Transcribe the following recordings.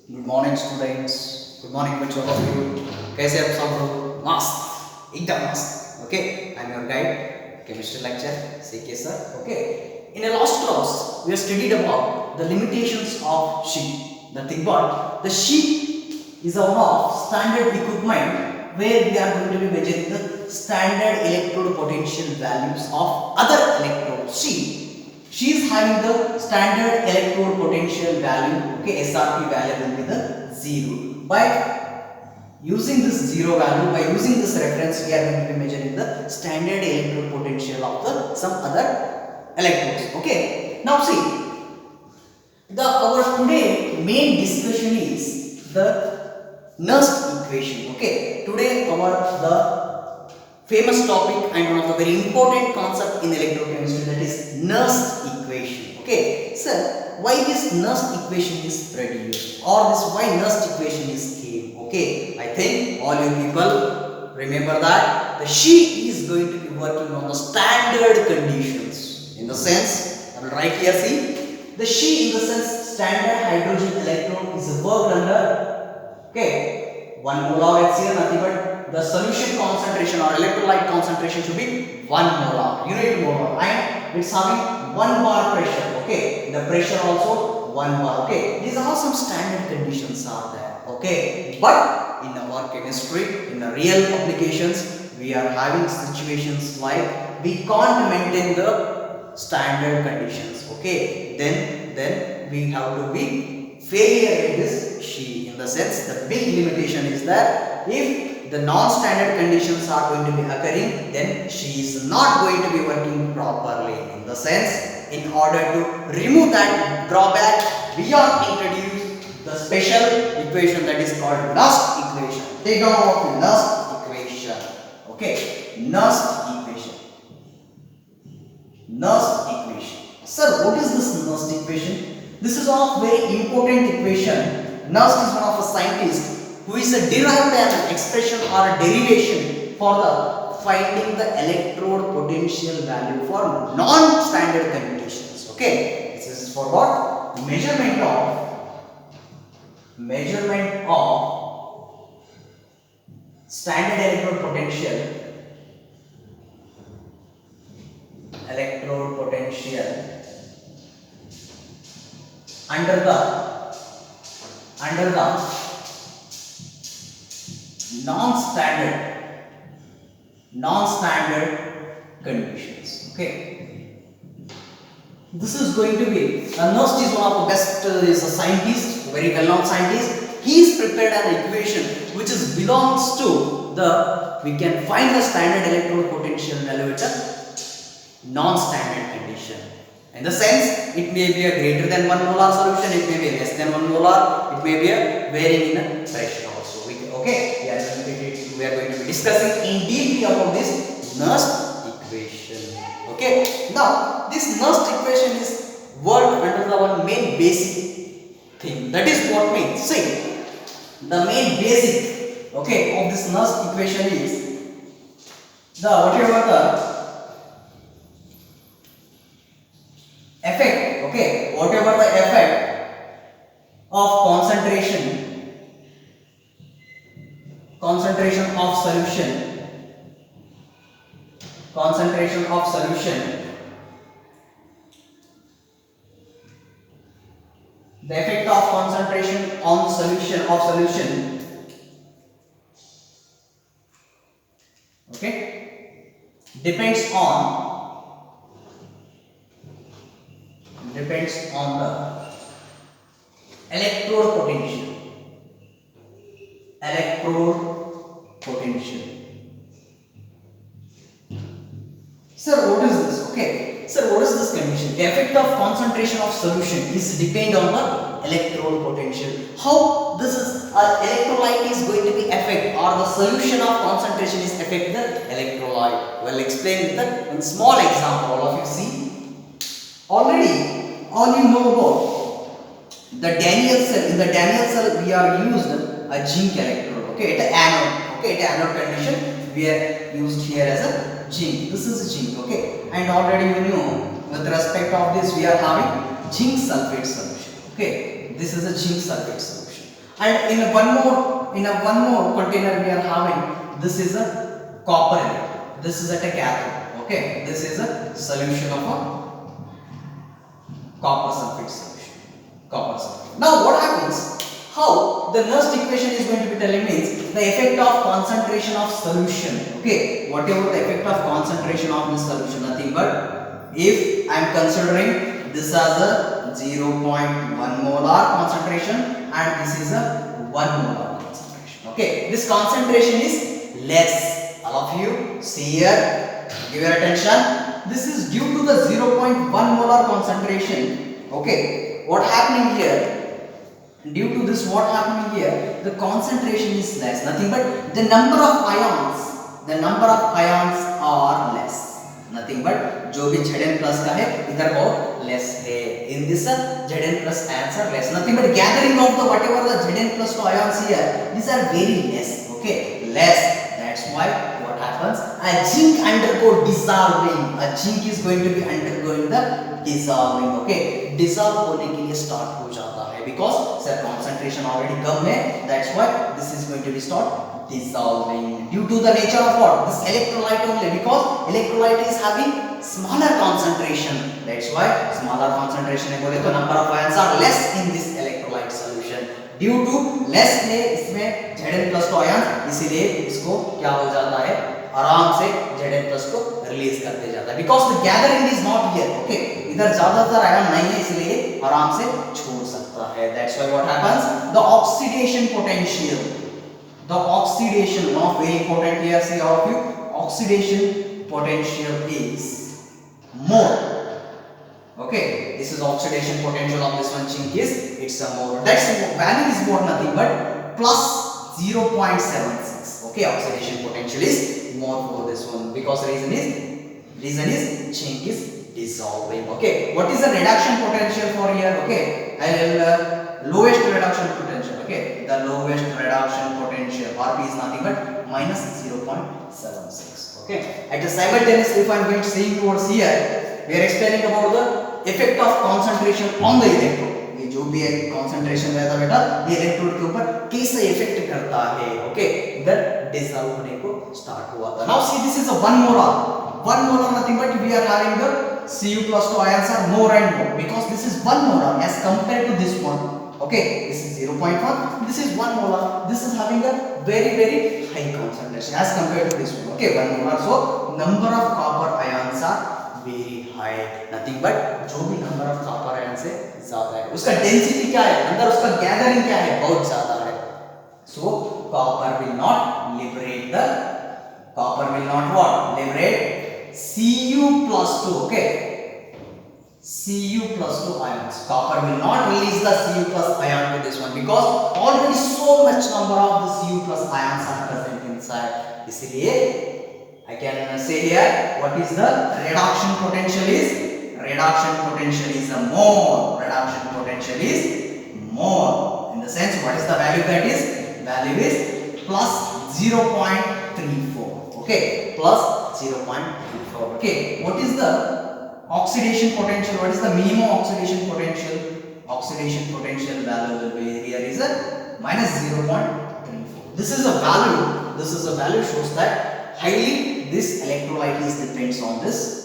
Good morning students, good morning बच्चों of you. कैसे आप सब लोग? मस्त, एकदम मस्त। Okay, I am your guide chemistry lecture CK sir. ओके, in a last class we have studied about the limitations of sheet. The thing about the sheet is one of standard equipment where we are going to be measuring the standard electrode potential values of other electrodes. She is having the standard electrode potential value. Okay, SRP value will be the 0. By using this 0 value, by using this reference, we are going to be measuring the standard electrode potential of the some other electrodes. Okay, now see, the our today main discussion is the Nernst equation. Okay, today our the famous topic and one of the very important concept in electrochemistry, that is Nernst equation. Okay, sir, why this Nernst equation is produced, or this why Nernst equation is came? Okay, I think all you people remember that the sheet is going to be working on the standard conditions. In the sense, I will write here, see, the sheet in the sense standard hydrogen electrode is worked under, okay, 1 molar HCl, nothing but the solution concentration or electrolyte concentration should be 1 molar, unit molar, and it's having 1 bar pressure. Okay, the pressure also 1 bar. Okay, these are some standard conditions are there. Okay, but in our chemistry, in the real applications, we are having situations like we can't maintain the standard conditions. Okay, then we have to be failure in this sheet. In the sense, the big limitation is that if the non-standard conditions are going to be occurring, then she is not going to be working properly. In the sense, in order to remove that drawback, we are introduced the special equation that is called Nernst equation. Take down of Nernst equation. Okay, Nernst equation. Nernst equation. Sir, what is this Nernst equation? This is one of very important equation. Nernst is one of the scientists who is derived an expression or a derivation for the finding the electrode potential value for non-standard conditions. Okay, this is for what? Measurement of standard electrode potential under the non-standard conditions. Okay, this is going to be Nernst is one of the best is a scientist, very well-known scientist. He is prepared an equation which is belongs to the, we can find the standard electrode potential value at a non-standard condition. In the sense, it may be a greater than 1 molar solution, it may be less than 1 molar, it may be a varying in a pressure also. Okay, we are going to be discussing in deeply about this Nernst equation. Okay, now this Nernst equation is worked under the one main basic thing. That is what means. See, the main basic, okay, of this Nernst equation is the whatever the effect, okay, whatever the effect of concentration of solution, the effect of concentration on solution okay, depends on the electrode potential. Sir, what is this? Okay, sir, what is this condition? The effect of concentration of solution is depend on the electrode potential. How this is electrolyte is going to be affect, or the solution of concentration is affect the electrolyte? Well, explain with that one small example. All of you see, already all you know about the Daniel cell. In the Daniel cell, we are used a zinc electrode. Okay, at anode. Okay, at anode condition, we are used here as a zinc. This is zinc. Okay, and already you know with respect of this, we are having zinc sulfate solution. Okay, this is a zinc sulfate solution. And in one more container we are having, this is a copper electrode, this is at a cathode. Okay, this is a solution of a copper sulfate solution. Copper sulfate. Now what happens? How the Nernst equation is going to be telling means the effect of concentration of solution. Okay, whatever the effect of concentration of this solution, nothing but if I am considering this as a 0.1 molar concentration and this is a 1 molar concentration. Okay, this concentration is less. All of you see here, give your attention. This is due to the 0.1 molar concentration. Okay, what happening here? Due to this, what happening here? The concentration is less. Nothing but the number of ions are less. Nothing but जो भी Zn plus का है इधर बहुत less है. In this Zn plus ions are less. Nothing but gathering of the whatever the Zn plus ions here, these are very less. Okay, less. That's why what happens? A zinc undergo dissolving. A zinc is going to be undergoing the dissolving. Okay, dissolve होने के लिए start हो जाता है because sir concentration already कम है. That's why this is going to be start dissolving due to the nature of what? This electrolyte only, because electrolyte is having smaller concentration. That's why smaller concentration है बोले तो number of ions are less in this electrolyte solution. Due to less है इसमें Zn plus ions, इसीलिए इसको क्या हो जाता है? आराम से Zn plus को रिलीज करते जाता है because the gathering is not here. Okay, इधर ज्यादातर आयन नहीं है इसलिए आराम से छोड़ सकता है. That's why what happens? The oxidation potential. The oxidation, not very important here, see all of you, oxidation potential is more. Okay, this is oxidation potential of this one zinc is, it's a more. That's value is more nothing but plus 0.76. Okay, oxidation potential is more for this one because reason is zinc is dissolving. Okay, what is the reduction potential for here? Okay, lowest reduction potential. Okay, the lowest reduction potential Rp is nothing but minus 0.76. Okay, at the simultaneously if I am going to see towards here, we are explaining about the effect of concentration on the electrode. ये जो भी है concentration रहता बेटा ये electrode के ऊपर कैसे effect करता है. Okay, इधर dissolve होने को start हुआ था. Now see, this is a 1 molar. 1 molar nothing but we are having the Cu plus 2 ions are more and more because this is 1 molar as compared to this one. Okay, this is 0.1, this is 1 molar. This is having a very high concentration as compared to this one. Okay, 1 molar. So number of copper ions are very high. Nothing but जो भी number of copper ions है ज़्यादा है, उसका density क्या है, अंदर उसका gathering क्या है, बहुत ज़्यादा है. So copper will not liberate Cu plus 2. Okay, Cu plus 2 ions. Copper will not release the Cu plus ion to this one because already so much number of the Cu plus ions are present inside. इसलिए I can say here what is the reduction potential is? Reduction potential is more. Reduction potential is more. In the sense, what is the value that is? Value is plus 0.34. Okay, plus 0.34. Okay, what is the oxidation potential? What is the minimum oxidation potential? Oxidation potential value will be here is a minus 0.34. This is a value shows that highly this electrolyte is depends on this.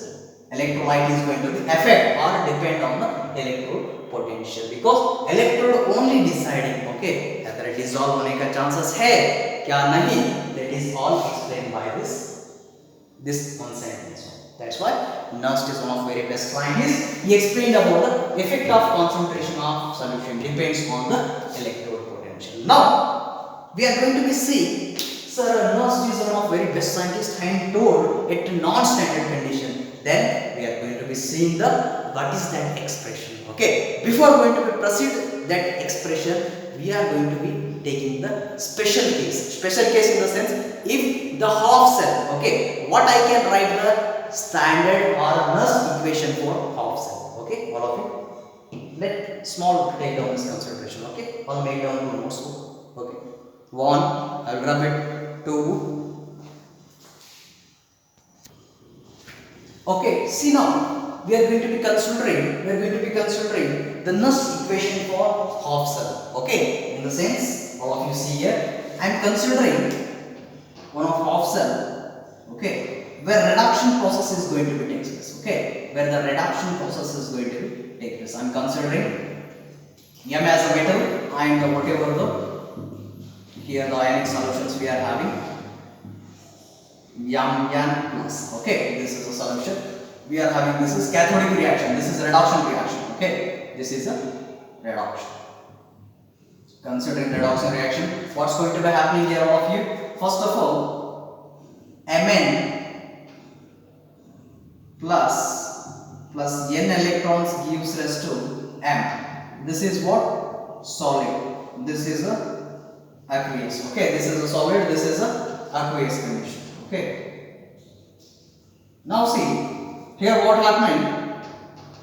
Electrolyte is going to be affect or depend on the electrode potential because electrode only deciding. Okay, अगर dissolve होने का chances है क्या नहीं? That is all explained by this one sentence. That's why Nernst is one of very best scientists. He explained about the effect of concentration of solution depends on the electrode potential. Now we are going to be seeing, sir, Nernst is one of very best scientists and told at non-standard condition. Then we are going to be seeing the what is that expression. Okay, before going to be proceed that expression, we are going to be taking the special case. Special case in the sense, if the half cell, okay, what I can write the standard or Nernst equation for half cell. Okay, all of you. Let small take down this consideration. Okay, I'll make down two notes. Okay, 1, I'll rub it. 2. Okay, see now we are going to be considering the Nernst equation for half cell. Okay, in the sense all of you see here, I am considering one of half cell, okay, where reduction process is going to be takes place, okay, where the reduction process is going to take place. I am considering M as a metal and whatever the here the ionic solutions we are having N plus, okay, this is a solution we are having. This is cathodic reaction, this is reduction reaction, okay, this is a reduction. Considering reduction reaction, what's going to be happening here, all of you? First of all, Mn plus n electrons gives rise to M. This is what? Solid. This is a aqueous. Okay, this is a solid, this is a aqueous condition. Okay. Now see, here what happening?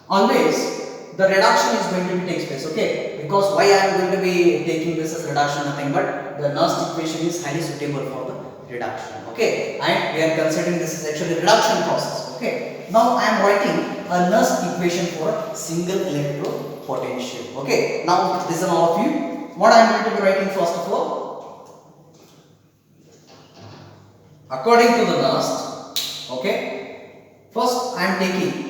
Always the reduction is going to be takes place, okay, because why I am going to be taking this as reduction, nothing but the Nernst equation is highly suitable for the reduction, okay, and we are considering this is actually reduction process, okay. Now I am writing a Nernst equation for a single electrode potential, okay. Now listen all of you, what I am going to be writing first of all, according to the Nernst, okay, first I am taking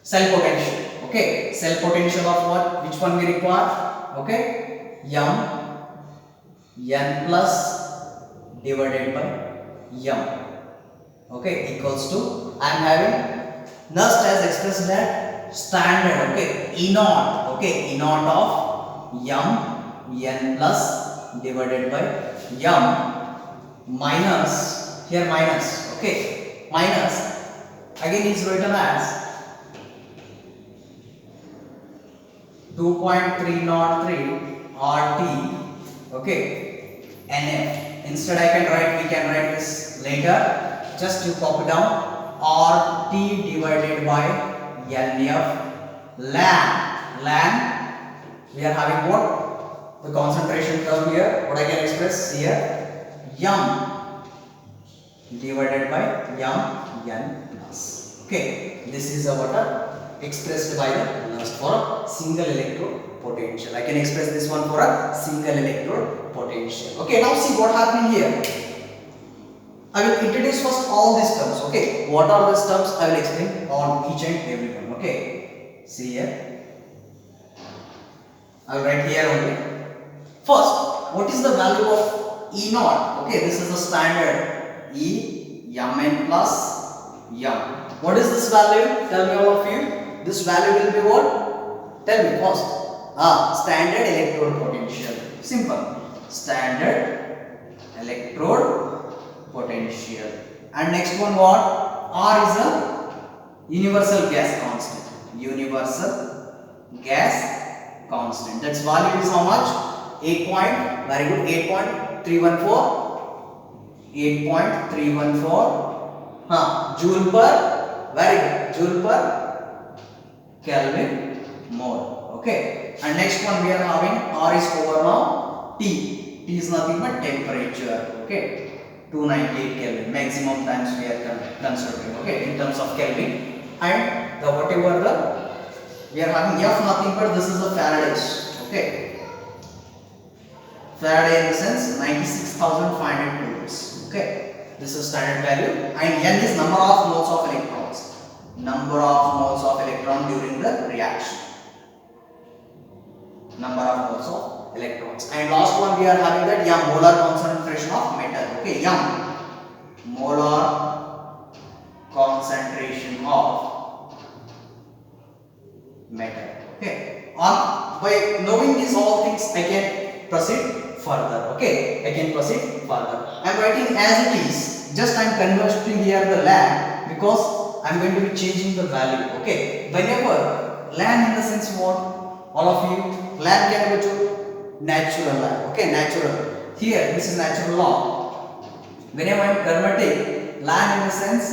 cell potential, okay, cell potential of what, which one we require, okay, N plus divided by M, okay, equals to, I am having Nernst has expressed that standard, okay, E naught, okay, E naught of N plus divided by M minus, here minus, okay, minus, again is written as 2.303 RT, okay, NF. Instead we can write this later, just you copy down RT divided by NF ln, we are having what? The concentration term here, what I can express here, M divided by N plus, okay, this is a what? Expressed by the Nernst for a single electrode potential. I can express this one for a single electrode potential. Okay, now see what happening here. I will introduce first all these terms. Okay, what are these terms? I will explain on each and every one. Okay, see here. I will write here only. First, what is the value of E naught? Okay, this is the standard Mn plus M. What is this value? Tell me all of you. This value will be what? Tell me first. Standard electrode potential. Simple. Standard electrode potential. And next one what? R is a universal gas constant. Universal gas constant. That's value is how much? 8. Very good. 8.314. 8.314. Joule per. Very good. Joule per Kelvin mole, okay. And next one we are having R is over now T. T is nothing but temperature, okay. 298 Kelvin, maximum times we are considering, okay, in terms of Kelvin. And the whatever the we are having F nothing but this is the Faraday's, okay. Faraday in the sense 96,500 joules, okay. This is standard value, and N is number of moles of electrons. Number of moles of electron during the reaction. Number of moles of electrons. And last one we are having that M molar concentration of metal. Okay, M molar concentration of metal. Okay. By knowing these all things, I can proceed further. Okay, I can proceed further. I am writing as it is. Just I am converting here the ln because I am going to be changing the value, okay. Whenever ln in the sense what? All of you, ln can go to natural ln, okay, natural. Here, this is natural law. Whenever I am converting ln in the sense,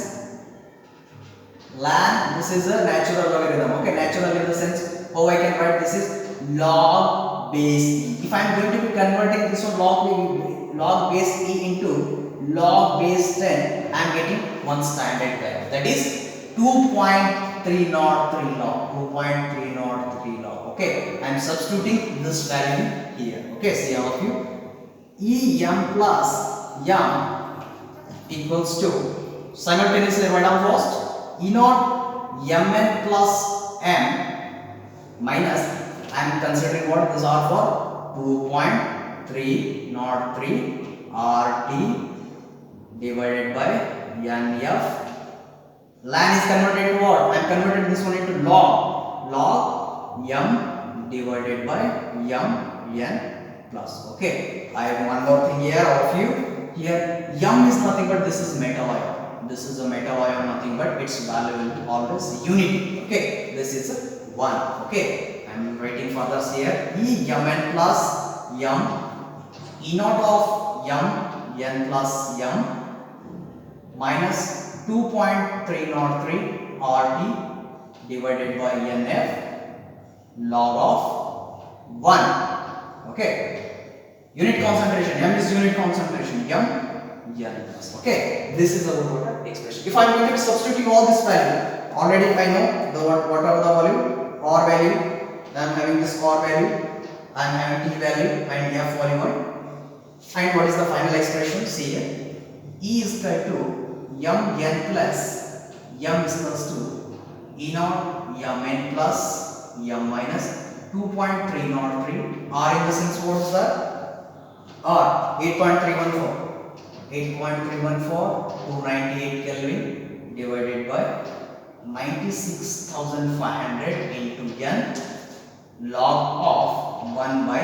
ln, this is a natural logarithm, okay, natural in the sense, how I can write this is log base e. If I am going to be converting this one log base e into log base 10, I am getting one standard value, that is 2.303 log, 2.303 log, okay. I am am substituting this value here. Okay, see all of you. Em plus m equals to, simultaneously write down first, E naught mn plus m minus, I am considering what this R for 2.303 RT divided by NF. Ln is converted to what? I am converted this one into log m divided by n plus. Okay, I have one more thing here of you. Here m is nothing but this is metal ion. This is a metal ion, nothing but its value will always unity. Okay, this is 1. Okay, I am writing further here. E mn plus m, E naught of n plus m minus 2.303 RT divided by NF log of 1. Okay, unit concentration, m is unit concentration, n plus. Okay, this is our total expression. If I am going to substitute all this value, already I know what are the value, R value, I am having this R value, I am having T value and F value. And what is the final expression? See here, E is equal to mn plus m is equals to E naught mn plus m minus 2.303. R in the sense what is that? R 8.314. 8.314 298 Kelvin divided by 96,500 into n log of 1 by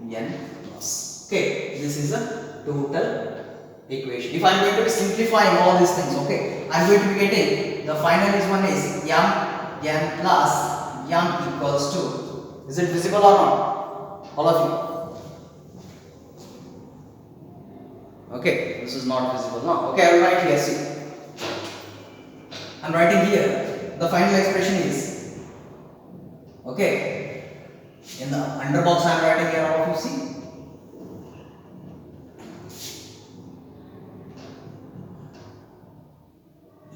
n plus. Okay, this is a total equation. If I am going to be simplifying all these things, okay, I am going to be getting the final is one is n plus m equals to, is it visible or not? All of you? Okay, this is not visible now. Okay, I will write here. See, I am writing here. The final expression is, okay, in the under box I am writing here. All of you see.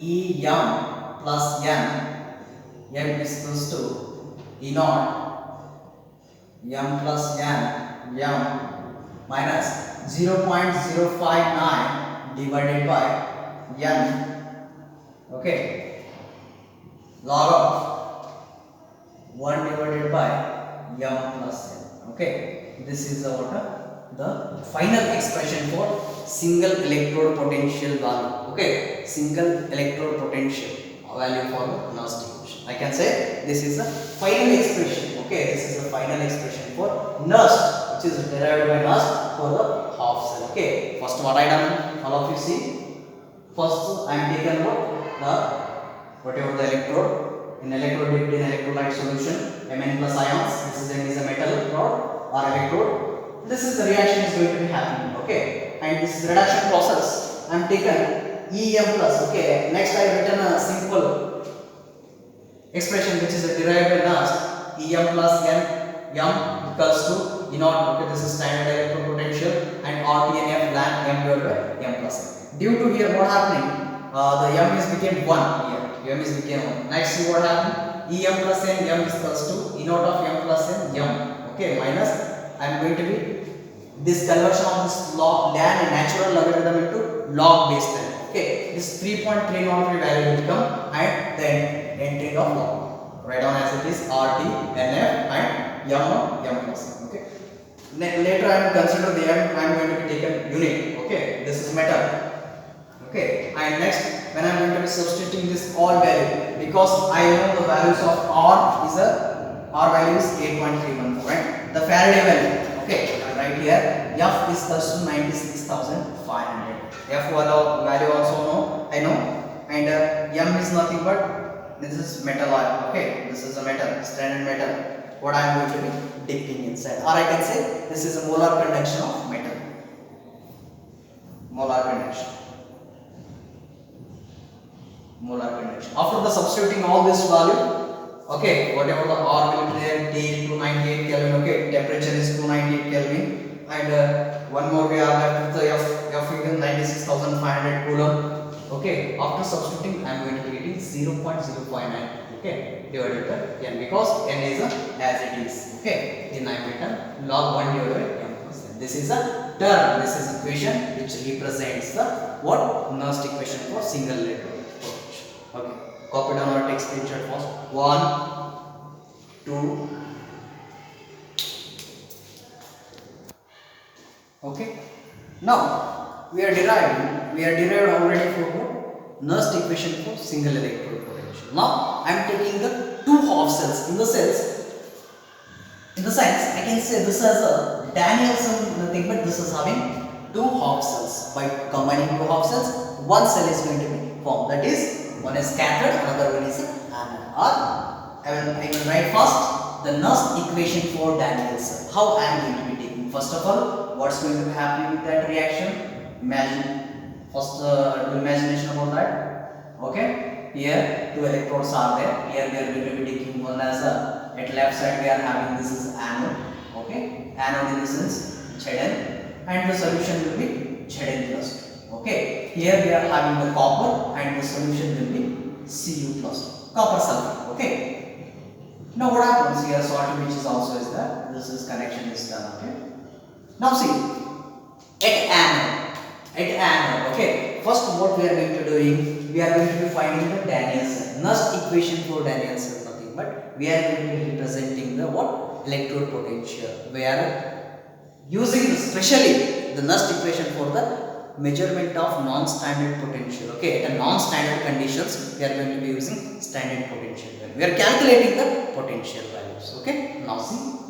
E m plus m is equals to E naught m plus m minus 0.059 divided by n. Okay, log of 1 divided by m plus n. Okay, this is the final expression for single electrode potential value. Okay, single electrode potential value for the Nernst equation. I can say this is the final expression. Okay, this is the final expression for Nernst, which is derived by Nernst for the half cell. Okay, first what I done, all of you see. First I am taken whatever the electrode in electrode dipped in electrolyte solution, Mn plus ions. This is M is a metal rod or electrode. This is the reaction is going to be happening. Okay, and this reduction process I am taken Em plus. Okay, next I have written a simple expression which is derived by Nernst. Em plus n equals to E naught. Okay, this is standard electrode potential and RT and F ln m divided by m plus n. Due to here what happening, the m is became 1 here. M is became 1. Next see what happened. Em plus n m is equals to E naught of m plus n m. Okay, minus I am going to be this conversion of this log ln and natural logarithm into log base 10. Okay, this 3.303 value will come and then entry of log. Write down as it is RT, NF and m plus n. Okay. Later I am consider the m. I am going to be taken unit. Okay, this is metal. Okay, and next when I am going to be substituting this all value, because I know the values of R is R value is 8.314, right? The Faraday value. Okay, right here F is equals to 96,500. F value also I know, and m is nothing but this is metal ion. Okay, this is a metal, standard metal. What I am going to be dipping inside, or I can say this is a molar conduction of metal. Molar conduction. After the substituting all this value, okay, whatever the R will be there, T 298 Kelvin. Okay, temperature is 298 Kelvin, and one more we are left with the F equal 96,500 coulomb. Okay, after substituting, I am going to be getting 0.059 okay, divided by n, because n is as it is, okay. Then I written log 1 divided by m plus n. This is a term, this is equation which represents the what? Nernst equation for single electrode potential. Okay, copy down or take screenshot first. 1 2. Okay, now we are derived already for what? Nernst equation for single electrode potential. Now I am taking the two half cells. In the sense I can say this as a Danielson, nothing but this is having two half cells. By combining two half cells, one cell is going to be formed. That is, one is cathode, another one is anode. Or I will write first the Nernst equation for Danielson. How I am going to be taking? First of all, what's going to be happening with that reaction? Imagine first, do imagination about that. Okay, here two electrodes are there. Here we are going to be taking one as a, at left side we are having this is anode. Okay, anode in the sense Zn, and the solution will be Zn plus 2. Okay, here we are having the copper and the solution will be Cu plus 2, copper sulfate. Okay, now what happens here? Salt which is also is there. This is connection is done. Okay, now see at anode. Okay, first what we are going to doing? We are going to be finding the Danielson Nernst equation for Danielson, nothing but we are going to be representing the what? Electrode potential. We are using especially the Nernst equation for the measurement of non-standard potential. Okay, at a non-standard conditions we are going to be using standard potential value. We are calculating the potential values. Okay, now see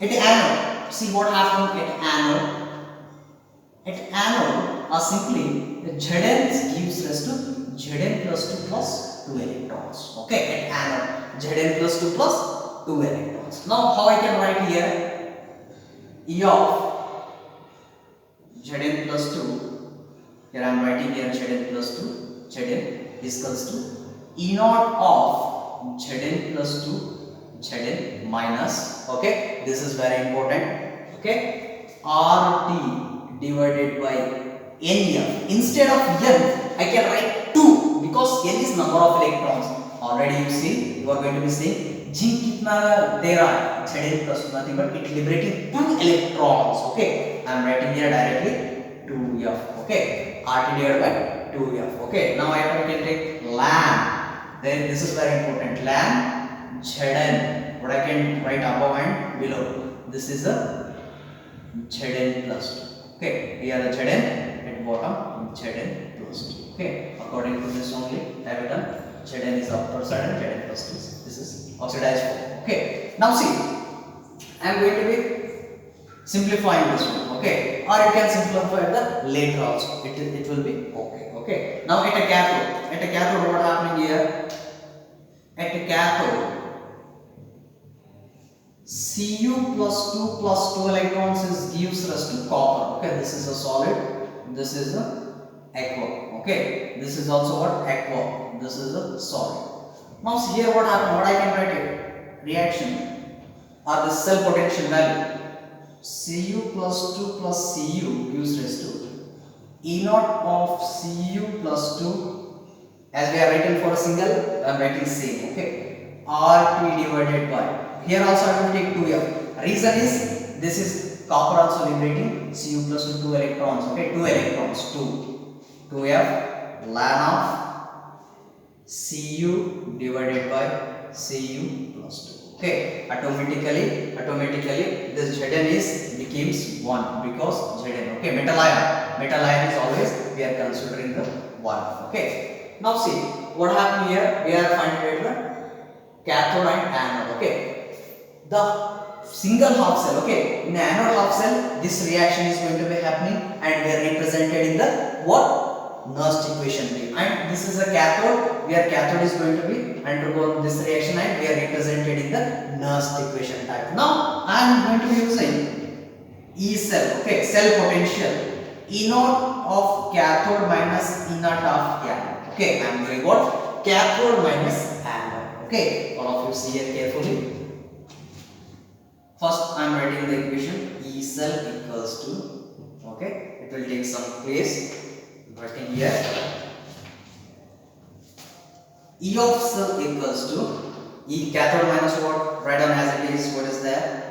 at anode. See what happened at anode. At anode are simply the Zn gives rise to Zn plus 2 plus 2 electrons. Okay, at anode Zn plus 2 plus 2 electrons. Now how I can write here? E of Zn plus 2. Here I am writing here Zn plus 2. Zn is equals to E naught of Zn plus 2 Zn minus. Okay, this is very important. Okay, RT divided by Nf. Instead of n, I can write 2 because n is number of electrons. Already you see, you are going to be saying zinc kitna there are Zn plus nothing but it liberating 2 electrons. Okay, I am writing here directly 2f. Okay, RT divided by 2f. Okay, now I can take ln. Then this is very important. Ln Zn. What I can write above and below. This is a Zn plus 2. Okay, here the Zn at bottom, Zn plus 2. Okay, according to this only I have done Zn is upper side and Zn plus 2. This is oxidized form. Okay, now see I am going to be simplifying this one. Okay, or you can simplify the later also. It will be okay. Okay, now at a cathode what happening here? At a cathode Cu plus 2 plus 2 electrons gives rise to copper. Okay, this is a solid, this is a aqua. Okay, this is also what? Aqua. This is a solid. Now see here what happened? What I can write here? Reaction or the cell potential value. Cu plus 2 plus Cu gives rise to E naught of Cu plus 2. As we are written for a single, I am writing same. Okay, RT divided by. Here also I will take 2f. Reason is this is copper also liberating Cu plus 2 electrons. Okay, 2 electrons, 2f ln of Cu divided by Cu plus 2. Okay, automatically this Zn is becomes 1 because Zn. Okay, metal ion is always we are considering the 1. Okay, now see what happened here. We are finding the cathode and anode. Okay, the single half cell. Okay, in anode half cell this reaction is going to be happening and we are represented in the what? Nernst equation way. And this is a cathode, where cathode is going to be undergo this reaction and we are represented in the Nernst equation type. Now I am going to be using E cell. Okay, cell potential E naught of cathode minus E naught of anode. Okay, I am doing what? Cathode minus anode. Okay, all of you see here carefully. First I am writing the equation E cell equals to, okay, it will take some place, writing here E of cell equals to E cathode minus what? Write down as it is. What is there?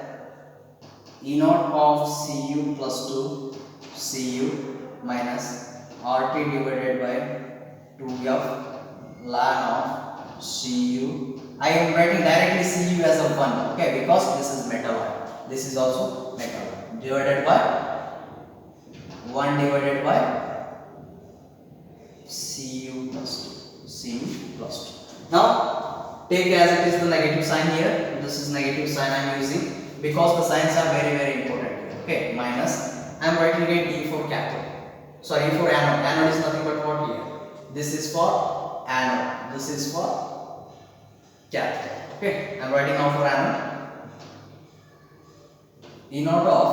E naught of Cu plus 2 Cu minus RT divided by 2F ln of Cu. I am writing directly Cu as a 1, okay, because this is metal ion. This is also metal ion. Divided by 1 divided by Cu plus 2. Cu plus 2. Now take as it is the negative sign here. This is negative sign I am using because the signs are very important here. Okay, minus. I am writing it E for cathode. Sorry, E for anode. Anode is nothing but what here? This is for anode. This is for cathode. Okay, I am writing now for anode. E naught of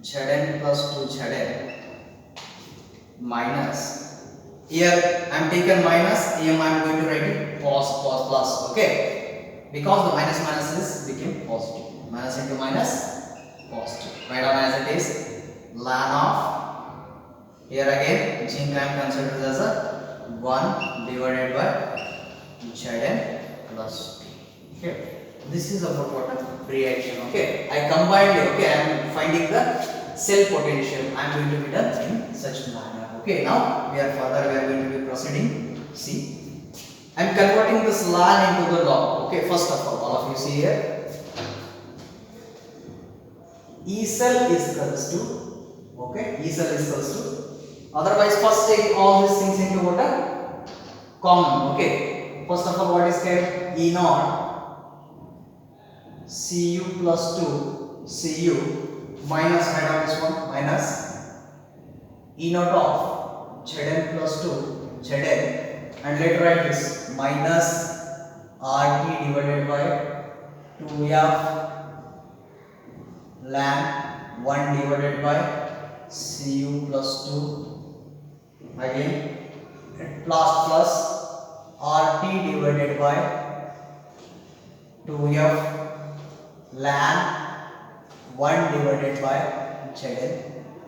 Zn plus 2 Zn minus. Here I am taken minus. Here I am going to write it plus. Okay, because the minus is became positive. Minus into minus positive. Write down as it is ln of. Here again zinc I am considered as a 1 divided by Zn plus 2. Okay. This is about what a reaction. Okay, I combined it. Okay, I am finding the cell potential. I am going to be done in such manner. Okay, now we are going to be proceeding. See, I am converting this ln into the log. Okay, first of all of you see here, E cell is equals to. Okay, E cell is equals to. Otherwise, first take all these things into what a common. Okay, first of all, what is kept? E naught Cu plus 2 Cu minus, write down this one, minus E naught of Zn plus 2 Zn, and later write this minus RT divided by 2F ln 1 divided by Cu plus 2 again plus RT divided by 2F ln 1 divided by Zn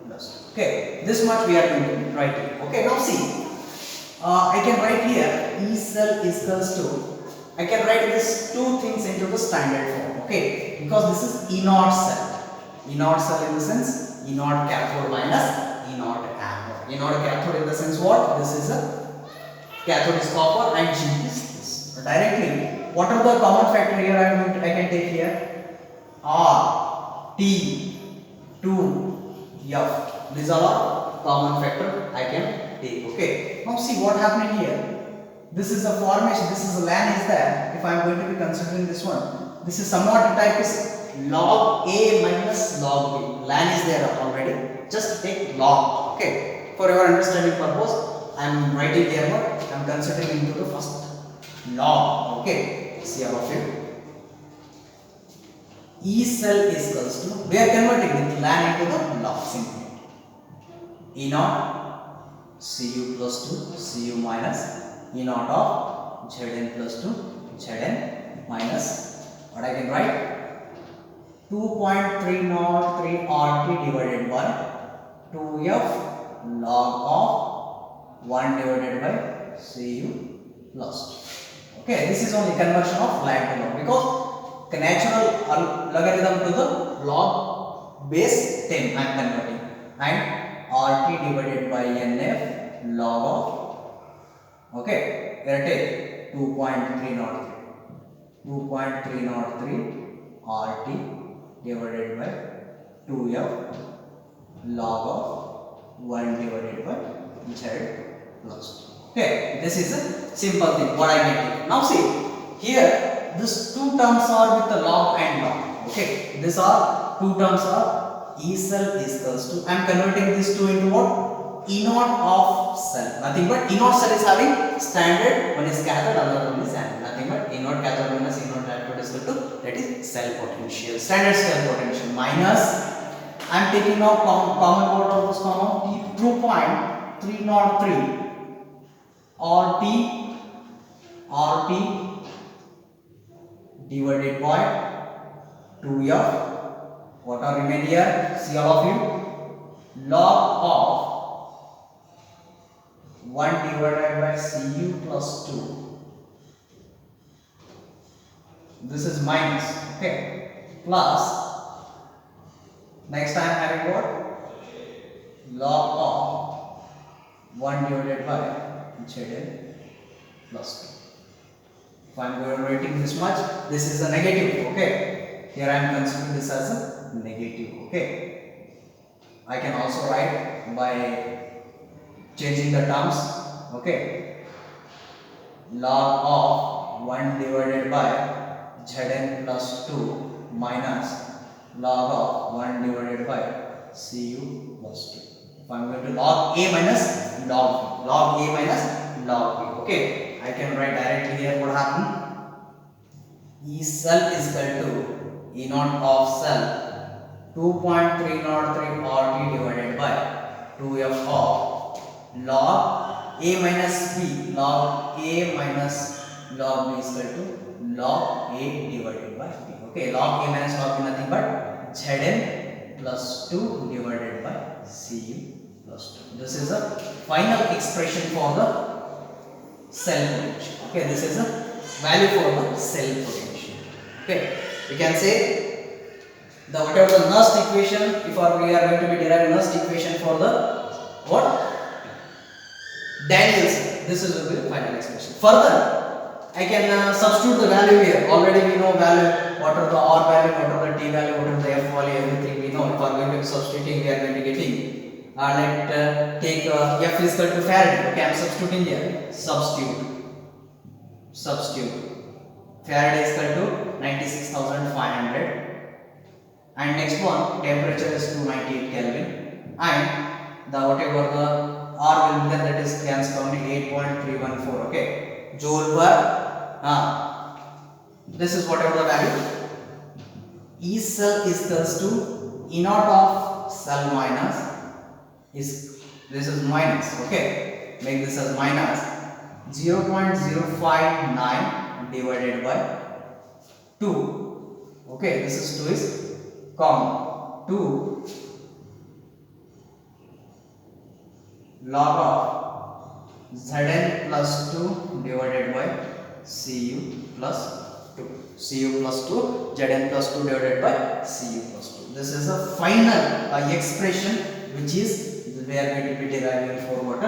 plus. Okay, this much we are going to write it. Okay, now see, I can write here E cell is equals to. I can write these two things into the standard form. Okay, because this is E naught cell. E naught cell in the sense E naught cathode minus E naught anode. E naught cathode in the sense what? This is a cathode is copper and zinc is this. Directly, what are the common factor here? I can take here. R, T, 2, F. These are all common factor I can take. Okay. Now see what happening here. This is a formation. This is a LAN is there. If I am going to be considering this one, this is somewhat type is log A minus log B. LAN is there already. Just take log. Okay. For your understanding purpose, I am writing here what I am considering into the first log. Okay. See all of you. E cell is equals to, we are converting with LAN into the log simply. E naught Cu plus 2 Cu minus E naught of Zn plus 2 Zn minus what I can write 2.303 RT divided by 2F log of 1 divided by Cu plus 2. Okay, this is only conversion of LAN to log because the natural logarithm to the log base 10 I am converting, and RT divided by NF log of, okay, here take 2.303 RT divided by 2F log of 1 divided by Z plus 2. Okay, this is a simple thing what I can take. Now see here, these two terms are with the log and log. Okay, these are two terms are E cell is equals to. I am converting these two into what? E naught of cell. Nothing but E naught cell is having standard. One is cathode, another one is anode. Nothing but E naught cathode minus E naught anode is equal to, that is cell potential. Standard cell potential minus. I am taking now common mode of this common 2.303 RT divided by 2F. What are remain here? See all of you. Log of 1 divided by Cu plus 2. This is minus, okay, plus next I am having what? Log of 1 divided by Zn plus 2. If I am writing this much, this is a negative, okay. Here I am considering this as a negative, okay. I can also write by changing the terms, okay. Log of 1 divided by Zn plus 2 minus log of 1 divided by Cu plus 2. If I am going to log A minus log B, log A minus log B, okay. I can write directly here what happened. E cell is equal to E naught of cell 2.303 RT divided by 2f of log A minus B, log A minus log B is equal to log A divided by B. Okay, log A minus log B nothing but Zn plus 2 divided by Cu plus 2. This is a final expression for the cell potential. Okay, this is a value for the cell potential. Okay, we can say the whatever the Nernst equation, if we are going to be deriving Nernst equation for the what? Daniel's. This is the final expression. Further, I can substitute the value here. Already we know value, what are the R value, what are the T value, what are the F value, everything we know. If we are going to be substituting, we are going to getting. Let's take F is equal to Faraday. Okay, I am substituting here. Substitute. Faraday is equal to 96,500. And next one, temperature is 298 Kelvin. And the whatever the R will be there, that is cancelled only 8.314. Okay. Joule per this is whatever the value. E cell is equals to E naught of cell minus is this is minus, okay, make this as minus 0.059 divided by 2, okay, this is 2 is common, 2 log of Zn plus 2 divided by Cu plus 2. Cu plus 2, Zn plus 2 divided by Cu plus 2. This is a final expression which is we are going to be deriving for what?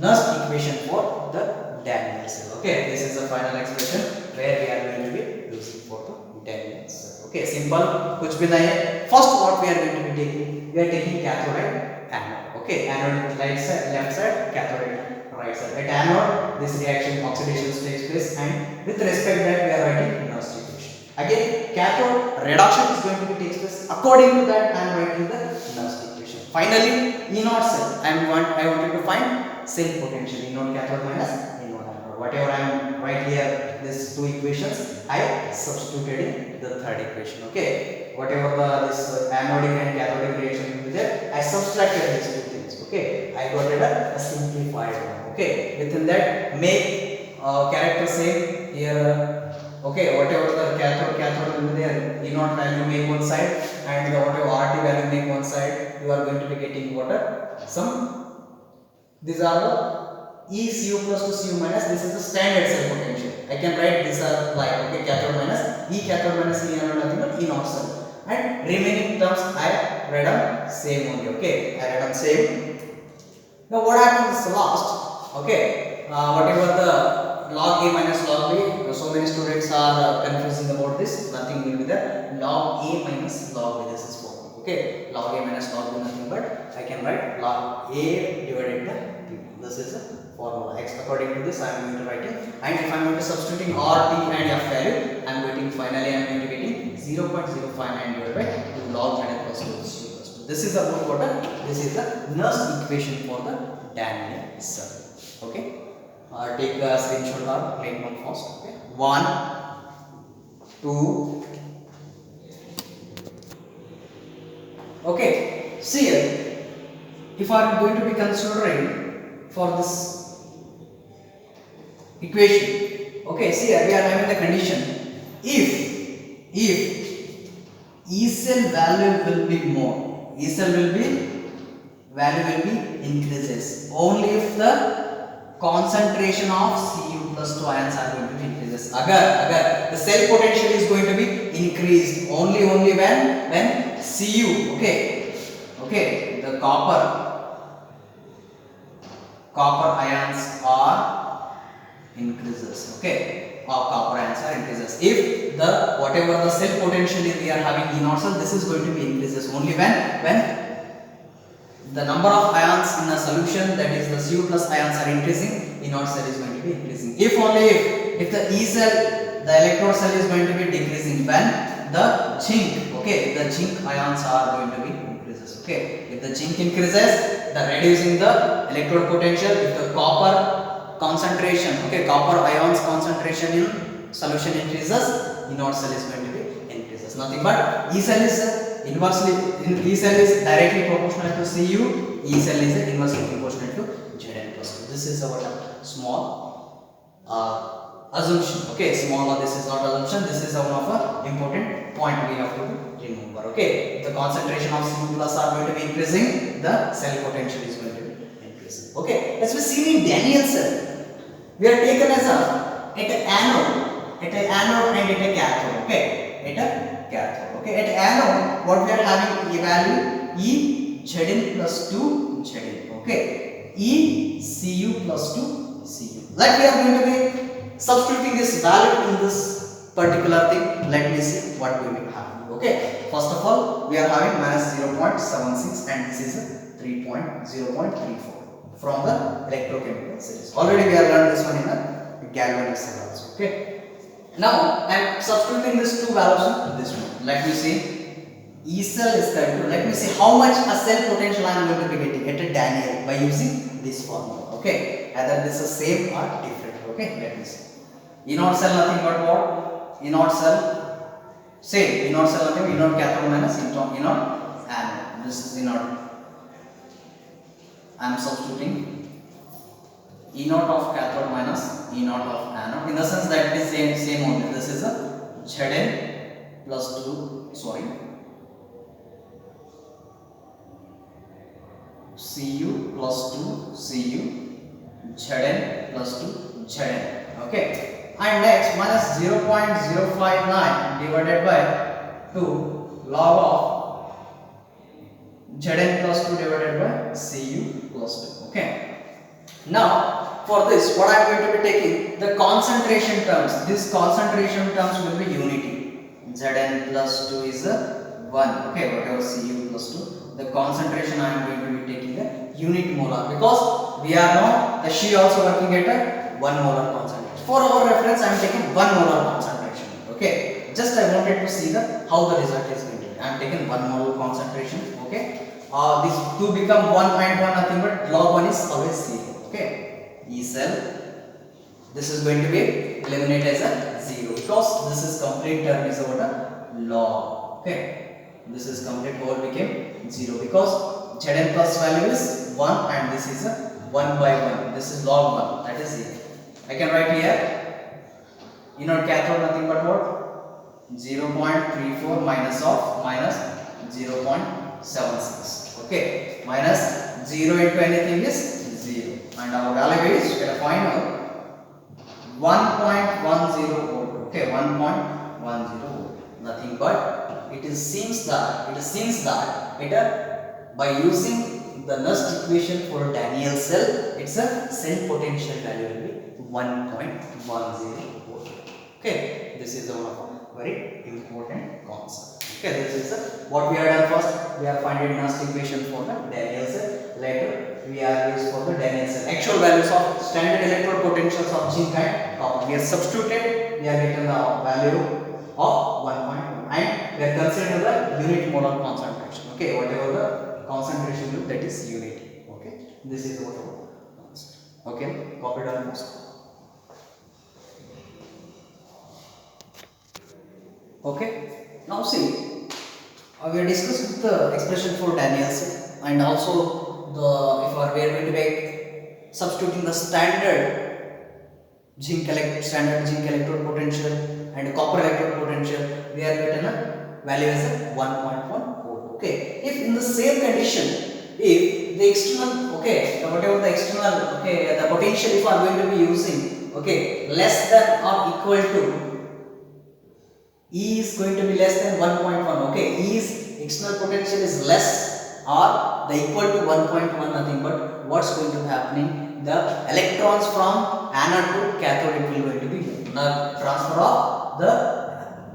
Nernst equation for the Daniell cell. Okay, this is the final expression where we are going to be using for the Daniell cell. Okay, simple, कुछ भी नहीं है. First what we are going to be taking? We are taking cathode and anode. Okay, anode right side, left side, cathode right side. At anode, this reaction oxidation takes place, and with respect that we are writing Nernst equation. Again, cathode reduction is going to be takes place. According to that, I am writing the Nernst equation. Finally, E naught cell. I wanted to find cell potential. E naught cathode minus E naught anode. Whatever I am right here, these two equations, I substituted in the third equation. Okay, whatever this anodic and cathodic reaction will be there, I subtracted these two things. Okay, I got it a simplified one. Okay, within that make character same here. Okay, whatever the cathode will be there, E naught value make one side, and the whatever RT value make one side. You are going to be getting what some. These are the E Cu plus to Cu minus. This is the standard cell potential. I can write this as like, okay, cathode minus E anode nothing but E naught cell. And remaining terms I read on same only. Okay, I read on same. Now what happens last? Okay, whatever the log A minus log B. So many students are confusing about this. Nothing will be there. Log A minus log B. This is formula. Okay, log A minus log B nothing but I can write log A divided by B. This is a formula. According to this, I am going to write it. And if I am going to substituting R, T and F value, I am getting finally I am going to getting 0.059 divided by 2 log Zn plus 2 Cu plus 2. This is about what? This is the Nernst equation for the Daniell cell. Okay. Take a screenshot or make one first. Okay. 1, 2. Okay. See here. If I am going to be considering for this equation, okay, see here we are having the condition if E cell value will be more, E cell will be value will be increases only if the concentration of Cu plus 2 ions are going to be increases. Agar the cell potential is going to be increased only when Cu, okay, the copper ions are increases, okay, or copper ions are increases. If the whatever the cell potential is we are having in our cell, this is going to be increases only when the number of ions in a solution, that is the Cu plus ions, are increasing, in our cell is going to be increasing. If only if the E cell, the electrode cell is going to be decreasing when the zinc, okay, the zinc ions are going to be increases, okay. If the zinc increases, the reducing the electrode potential. If the copper concentration, okay, copper ions concentration in solution increases, in our cell is going to be increases. Nothing but E cell is inversely, E cell is directly proportional to Cu, E cell is inversely proportional to Zn plus 2. This is our small assumption, okay, small, this is not assumption, this is one of a important point we have to remember, okay. If the concentration of Cu plus are going to be increasing, the cell potential is going to be increasing, okay. As we see in Daniell cell, we are taken as an anode and at a cathode, okay, at a cathode, okay. At anode, what we are having a value E Zn plus 2 Zn, okay, E Cu plus 2 Cu. Like we are going to be substituting this value in this particular thing. Let me see what we will have, okay. First of all, we are having minus 0.76 and this is 0.34 from the electrochemical series. Already we have learned this one in a galvanic cell also, okay. Now I am substituting these two values in this one. Let me see. E cell is equal to, let me see how much a cell potential I am going to be getting at a Daniell by using this formula, okay. Either this is same or different, okay. Let me see. Inert cell nothing but what? Inert cell same. Inert cell nothing, inert cathode minus inert anode. This is inert. I am substituting inert of cathode minus inert of anode, in the sense that it is same only. This is a Zn plus 2, sorry, Cu plus 2 Cu, Zn plus 2 Zn, okay. And next minus 0.059 divided by 2 log of Zn plus 2 divided by Cu plus 2, okay. Now for this, what I am going to be taking the concentration terms. This concentration terms will be unity. Zn plus 2 is a 1, okay, whatever Cu plus 2. The concentration I am going to be taking a unit molar, because we are now the She also working at a 1 molar concentration. For our reference, I am taking 1 molar concentration, okay. Just I wanted to see how the result is going to be. I am taking 1 molar concentration, okay. This 2 become 1.1, nothing but log 1 is always 0, okay. E cell, this is going to be eliminated as a 0, because this is complete term is what a log, okay. This is complete whole became 0, because Zn plus value is 1 and this is a 1 by 1. This is log 1, that is 0. I can write here inert cathode nothing but what? 0.34 minus of minus 0.76, okay. Minus 0 into anything is 0, and our value is, we are find out 1.10 volt, okay, 1.10 volt, nothing but it seems that by using the Nernst equation for Daniell cell, its a cell potential value will be 1.10 volt, okay. This is one of a very important concept, okay. This is what we have done. First we are finding Nernst equation for the Daniell cell, later we are used for the Daniell cell actual values of standard electrode potentials of zinc and copper. We are substituted, we are getting the value of 1.1 and we are considering the unit molar concentration, okay. Whatever the concentration group, that is unit, okay. This is what our concept, okay. Copy down most, okay. Now see, we are discussing the expression for Daniell cell, and also if we are going to make substituting the standard zinc electrode potential and copper electrode potential, we are getting a value as a 1.1 volt, okay. If in the same condition, if the external, okay, whatever the external, okay, the potential if are going to be using, okay, less than or equal to E is going to be less than 1.1. Okay, E is external potential is less or the equal to 1.1 nothing but what's going to be happening? The electrons from anode to cathode it will going to be the transfer of the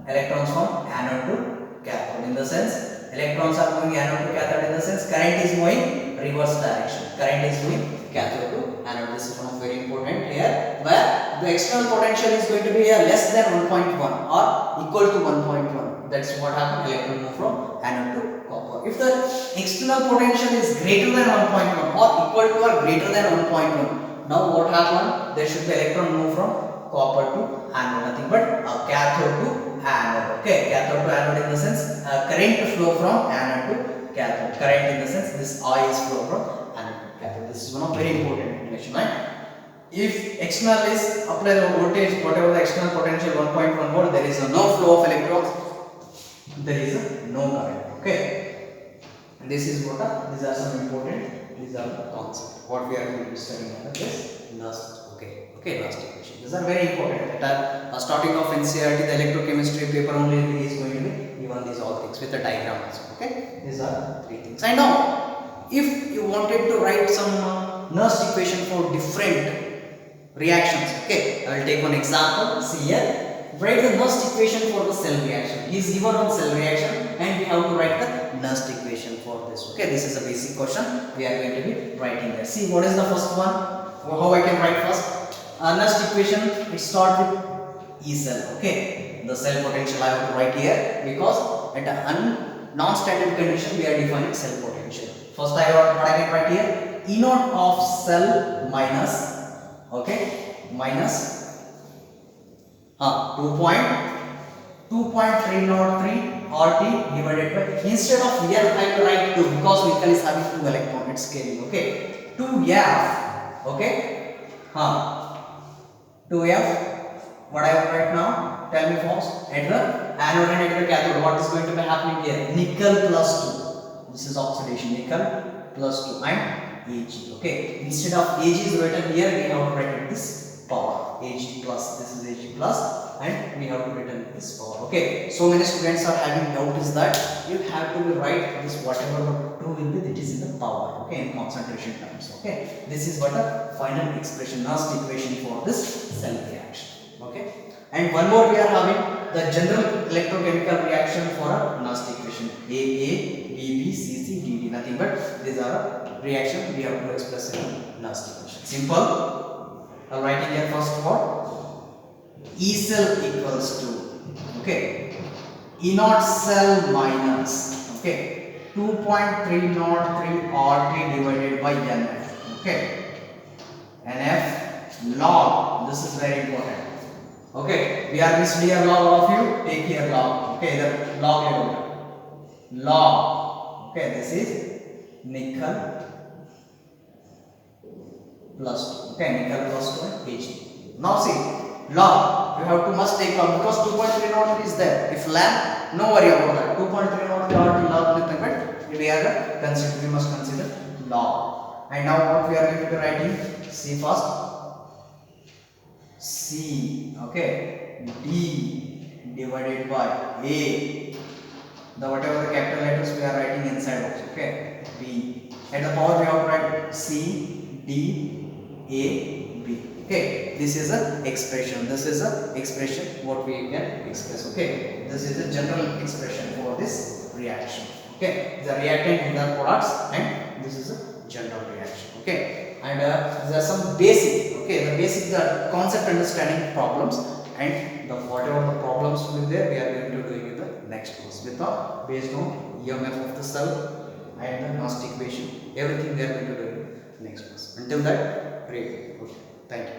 electrons from anode to cathode. In the sense, electrons are moving anode to cathode. In the sense, current is moving reverse direction. Current is moving cathode to anode. This is one of very important here, where the external potential is going to be here less than 1.1 or equal to 1.1. That's what happened. Electron move from anode to copper. If the external potential is greater than 1.1 or equal to or greater than 1.1, now what happened? There should be electron move from copper to anode, nothing but cathode to anode. Okay, cathode to anode in the sense current flow from anode to cathode. Current in the sense this I is flow from anode to cathode. This is one of very important information, right? If external is apply the voltage, whatever the external potential 1.1 volt, there is no flow of electrons, there is no current. Okay, and this is what these are some important, these are the concepts what we are going to be studying under this last. Okay, last equation. These are very important. At starting of NCERT, the electrochemistry paper only is going to be given these all things with a diagram also. Okay, these are three things. And now, if you wanted to write some Nernst equation for different reactions, okay, I will take one example. See here. Write the Nernst equation for the cell reaction. He is given on cell reaction and we have to write the Nernst equation for this. Okay, this is a basic question we are going to be writing there. See, what is the first one? How I can write first? Nernst equation, it starts with E cell. Okay, the cell potential I have to write here because at a non-standard condition we are defining cell potential. First I have what I can write here? E naught of cell minus, okay, minus 2.303 RT divided by, instead of here I will write 2 because vehicle is having 2 electron, it's scaling. Okay, 2F, okay, 2F, what I will write now? Tell me first. At the anode and at the cathode, what is going to be happening here? Nickel plus 2. This is oxidation. Nickel plus 2 and Ag. Okay. Instead of Ag is written here, we have written this power. Ag plus. This is Ag plus, and we have to written this power. Okay. So many students are having doubt is that you have to write this whatever the 2 will be, that is in the power. Okay, in concentration terms. Okay. This is what a final expression, Nernst equation for this cell reaction. Okay, and one more we are having the general electrochemical reaction for a Nernst equation. AA, BB, CC, DD, nothing but these are reaction we have to express in Nernst equation. Simple. I'm writing here first what? E cell equals to, okay, E naught cell minus, okay, 2.303 RT divided by NF. Okay, NF log. This is very important. Okay, we are missed here log of you. Take here log. Okay, the log level. Log. Okay, this is nickel plus 2. Okay, nickel plus 2 and Ag. Now see, log. You have to must take log because 2.303 is there. If lamp, no worry about that. 2.303 RT log nothing but we are consider. We must consider log. And now what we are going to be writing? See first. C, okay, D divided by A, the whatever the capital letters we are writing inside also, okay, B, at the power we have to write C, D, A, B, okay, this is a expression, what we can express, okay, this is a general expression for this reaction, okay, the reactant in the products and this is a general reaction, okay. And there are some basic, okay, the concept understanding problems, and the whatever the problems will be there, we are going to do in the next course with based on EMF of the cell and the Nernst equation. Everything we are going to do in the next course. Until that, great. Okay. Thank you.